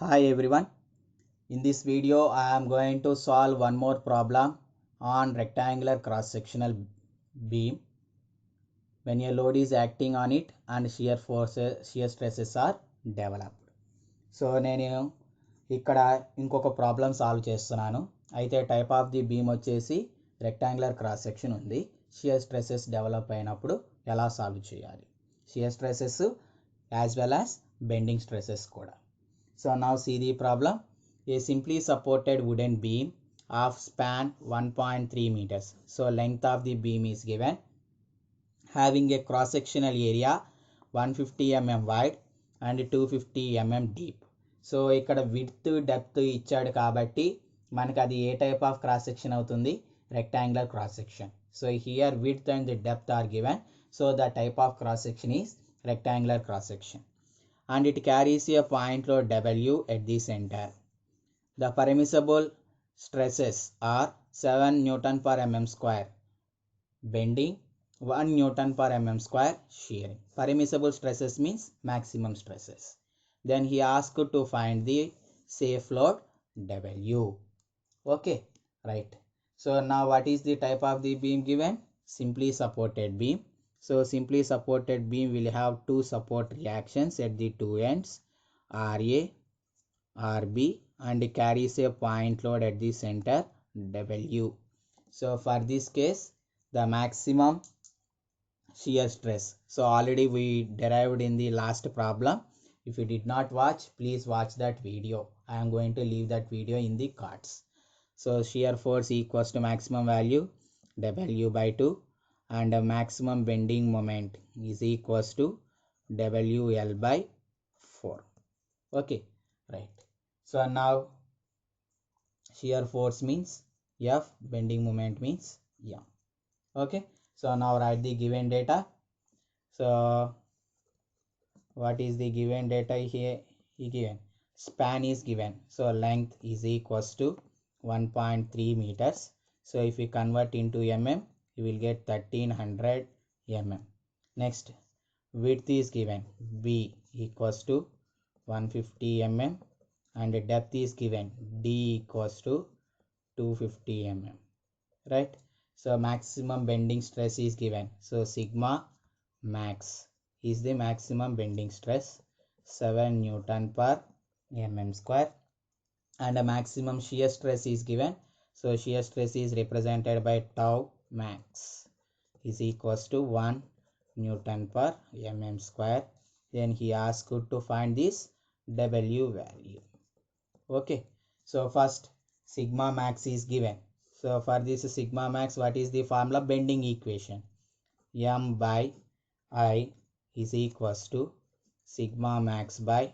Hi everyone. In this video I am going to solve one more problem on rectangular cross-sectional beam when a load is acting on it and shear stresses are developed. So నేను ఇక్కడ ఇంకొక problem solve చేస్తున్నాను. అయితే type of the beam వచ్చేసి rectangular cross section ఉంది. Shear stresses develop అయినప్పుడు ఎలా solve చేయాలి, shear stresses as well as bending stresses కూడా. So now see the problem. A simply supported wooden beam of span 1.3 meters. So length of the beam is given, having a cross sectional area 150 mm wide and 250 mm deep. So ఇక్కడ width depth ఇచ్చాడు కాబట్టి మనకి అది ఏ type of cross section అవుతుంది, rectangular cross section. So here width and the depth are given, so the type of cross section is rectangular cross section and it carries a point load W at the center. The permissible stresses are 7 Newton per mm square bending, 1 Newton per mm square shearing. Permissible stresses means maximum stresses. Then he asked to find the safe load W. Okay, right. So now what is the type of the beam given? Simply supported beam. So simply supported beam will have two support reactions at the two ends, RA, RB, and carries a point load at the center, W. So for this case, the maximum shear stress. So already we derived in the last problem. If you did not watch, please watch that video. I am going to leave that video in the cards. So shear force equals to maximum value W by 2 and maximum bending moment is equals to WL by 4. Okay, right. So now shear force means F, bending moment means M. Okay, so now write the given data. So what is the given data here? Given span is given, so length is equals to 1.3 meters. So if we convert into mm, you will get 1300 mm. Next, width is given, B equals to 150 mm and depth is given, D equals to 250 mm, right? So maximum bending stress is given, so sigma max is the maximum bending stress, 7 Newton per mm square, and a maximum shear stress is given. So shear stress is represented by tau max is equals to 1 Newton per mm square. Then he asked to find this W value. Okay, so first sigma max is given. So for this sigma max, what is the formula? Bending equation. M by I is equals to sigma max by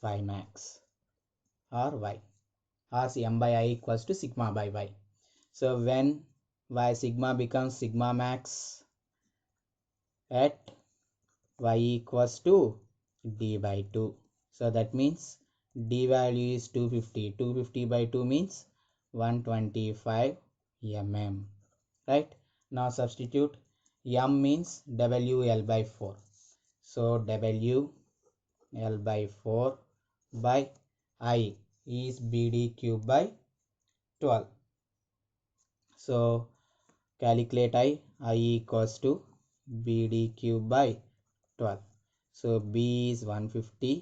y max or y, or M by I equals to sigma by y. So when y sigma becomes sigma max at y equals to d by 2. So that means d value is 250. 250 by 2 means 125 mm, right? Now substitute. M means WL by 4. So WL by 4 by I is BD cube by 12. So calculate I equals to BD cube by 12. So B is 150,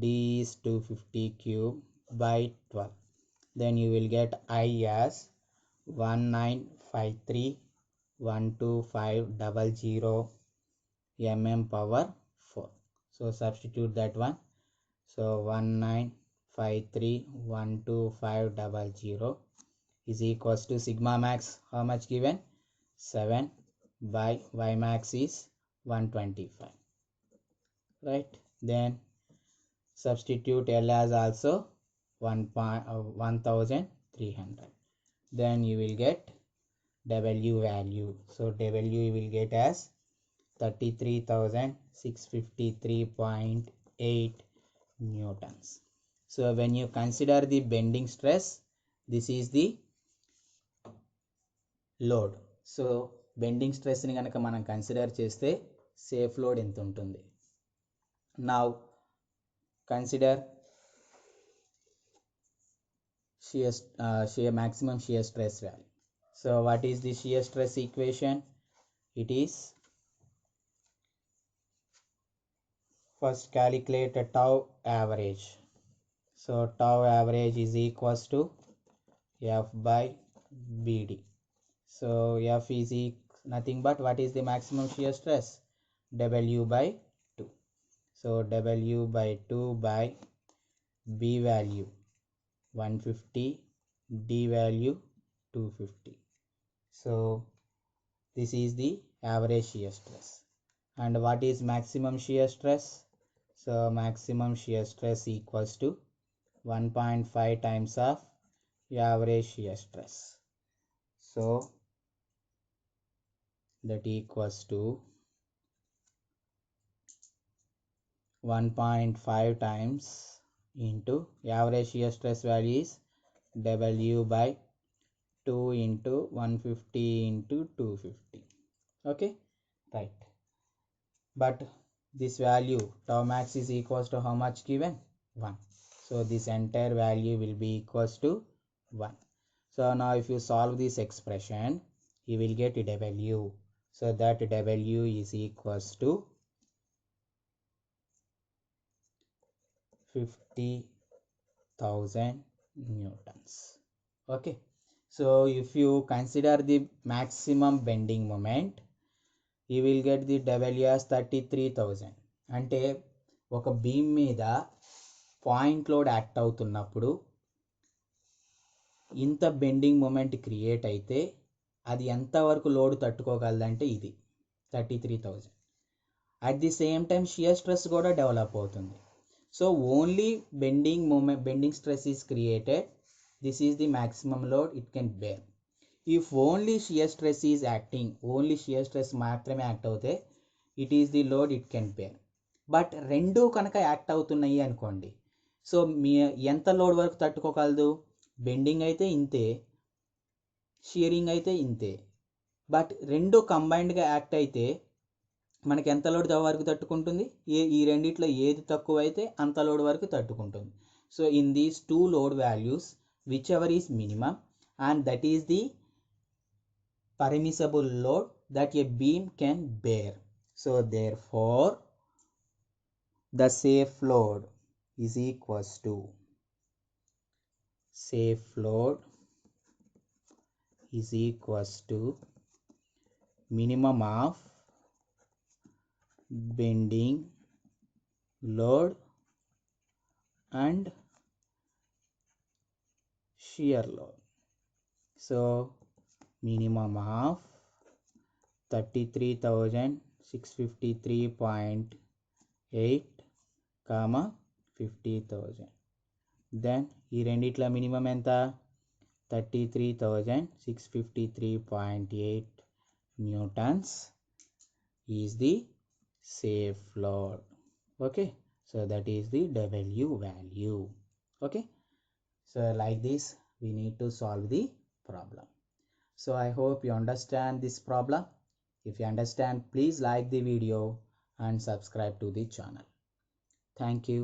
D is 250 cube by 12. Then you will get I as 195312500 mm power 4. So substitute that one. So 195312500 is equals to sigma max, how much given? 7 by y max is 125, right? Then substitute L as also 1300. Then you will get W value. So W you will get as 33,653.8 newtons. So when you consider the bending stress, this is the load. So bending stress ni ganaka manam consider cheste safe load ఎంత ఉంటుంది? Now consider maximum shear stress value. So what is the shear stress equation? It is, first calculate a tau average. So tau average is equals to F by BD. So F is nothing but what is the maximum shear stress? W by 2. So W by 2 by B value 150, D value 250. So this is the average shear stress. And what is maximum shear stress? So maximum shear stress equals to 1.5 times of average shear stress. So that equals to 1.5 times into average shear stress value is W by 2 into 150 into 250. Okay, right. But this value tau max is equals to how much given? 1. So this entire value will be equals to 1. So now if you solve this expression, you will get W. So that W is equals to 50,000 newtons. Okay. So if you consider the maximum bending moment, you will get the W as 33,000. అంటే ఒక beam మీద point load act అవుతున్నప్పుడు ఇంత bending moment create అయితే అది ఎంతవరకు load తట్టుకోగలదంటే ఇది 33,000. At the same time shear stress కూడా డెవలప్ అవుతుంది. So only bending stress is created. This is the maximum load it can bear. If only shear stress is acting, only shear stress మాత్రమే act అవుతే it is the load it can bear. But రెండు కనుక act అవుతున్నాయి అనుకోండి, so మీ ఎంత load వరకు తట్టుకోగలదు? Bending అయితే ఇంతే, షియరింగ్ అయితే ఇంతే. బట్ రెండు కంబైన్డ్గా యాక్ట్ అయితే మనకి ఎంత లోడ్ వరకు తట్టుకుంటుంది? ఈ రెండిట్లో ఏది తక్కువ అయితే అంత లోడ్ వరకు తట్టుకుంటుంది. So in these two load values which ever is minimum and that is the permissible load that a beam can bear. So therefore the safe load is equals to minimum of bending load and shear load. So minimum of 33,653.8 comma 50,000. Then ఈ రెండిట్లో minimum ఎంత? 33,653.8 newtons is the safe load. Okay, so that is the W value. Okay, so like this we need to solve the problem. So I hope you understand this problem. If you understand, please like the video and subscribe to the channel. Thank you.